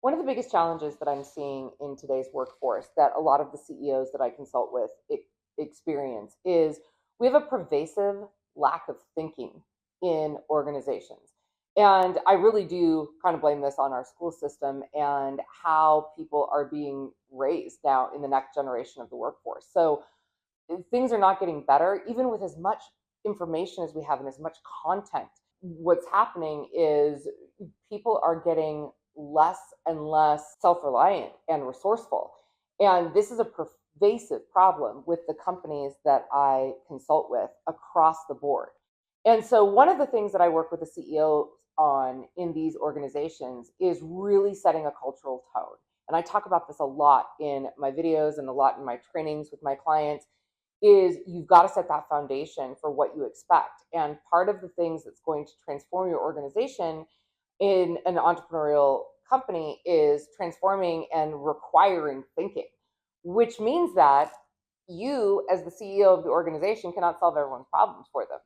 One of the biggest challenges that I'm seeing in today's workforce that a lot of the CEOs that I consult with experience is we have a pervasive lack of thinking in organizations. And I really do kind of blame this on our school system and how people are being raised now in the next generation of the workforce. So things are not getting better, even with as much information as we have and as much content. What's happening is people are getting less and less self-reliant and resourceful. And this is a pervasive problem with the companies that I consult with across the board. And so one of the things that I work with the CEOs on in these organizations is really setting a cultural tone. And I talk about this a lot in my videos and a lot in my trainings with my clients is you've got to set that foundation for what you expect. And part of the things that's going to transform your organization in an entrepreneurial company is transforming and requiring thinking, which means that you, as the CEO of the organization, cannot solve everyone's problems for them,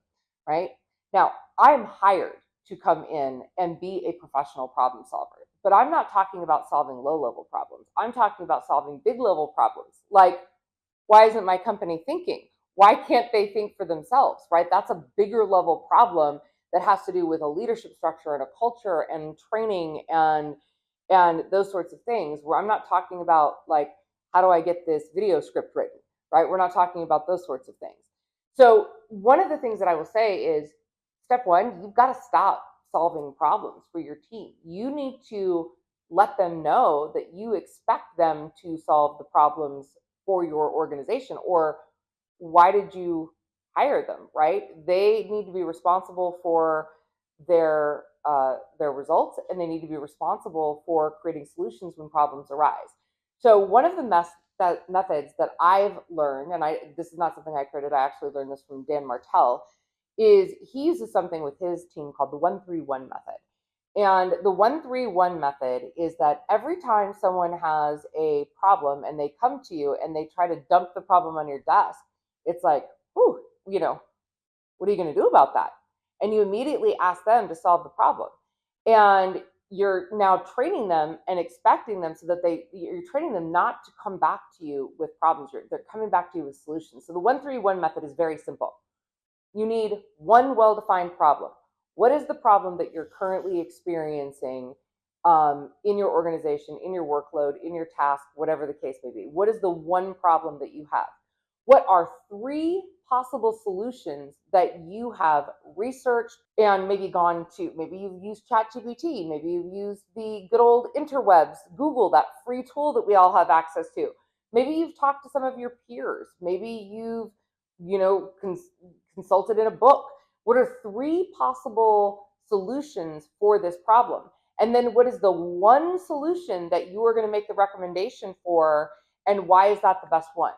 right? Now, I'm hired to come in and be a professional problem solver, but I'm not talking about solving low level problems. I'm talking about solving big level problems like, why isn't my company thinking? Why can't they think for themselves, right? That's a bigger level problem that has to do with a leadership structure and a culture and training and those sorts of things, where I'm not talking about like, how do I get this video script written, right? We're not talking about those sorts of things. So one of the things that I will say is, step one, you've got to stop solving problems for your team. You need to let them know that you expect them to solve the problems for your organization, or why did you hire them, right? They need to be responsible for their results, and they need to be responsible for creating solutions when problems arise. So one of the methods that I've learned, and this is not something I created, I actually learned this from Dan Martell, is he uses something with his team called the 1-3-1 method. And the 1-3-1 method is that every time someone has a problem and they come to you and they try to dump the problem on your desk, it's like, whew, what are you going to do about that? And you immediately ask them to solve the problem. And you're now training them and expecting them so that you're training them not to come back to you with problems. They're coming back to you with solutions. So the 1-3-1 method is very simple. You need one well-defined problem. What is the problem that you're currently experiencing in your organization, in your workload, in your task, whatever the case may be? What is the one problem that you have? What are three possible solutions that you have researched and maybe gone to? Maybe you've used ChatGPT, maybe you've used the good old interwebs, Google, that free tool that we all have access to. Maybe you've talked to some of your peers. Maybe you've, you know, consulted in a book. What are three possible solutions for this problem? And then what is the one solution that you are going to make the recommendation for, and why is that the best one?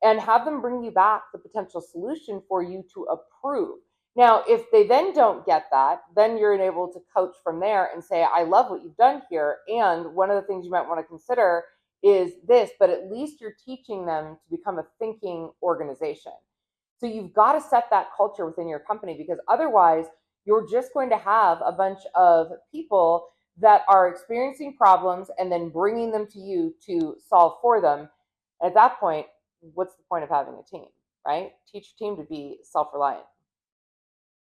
And have them bring you back the potential solution for you to approve. Now, if they then don't get that, then you're able to coach from there and say, I love what you've done here. And one of the things you might want to consider is this, but at least you're teaching them to become a thinking organization. So you've got to set that culture within your company, because otherwise you're just going to have a bunch of people that are experiencing problems and then bringing them to you to solve for them. At that point, what's the point of having a team, right? Teach your team to be self-reliant.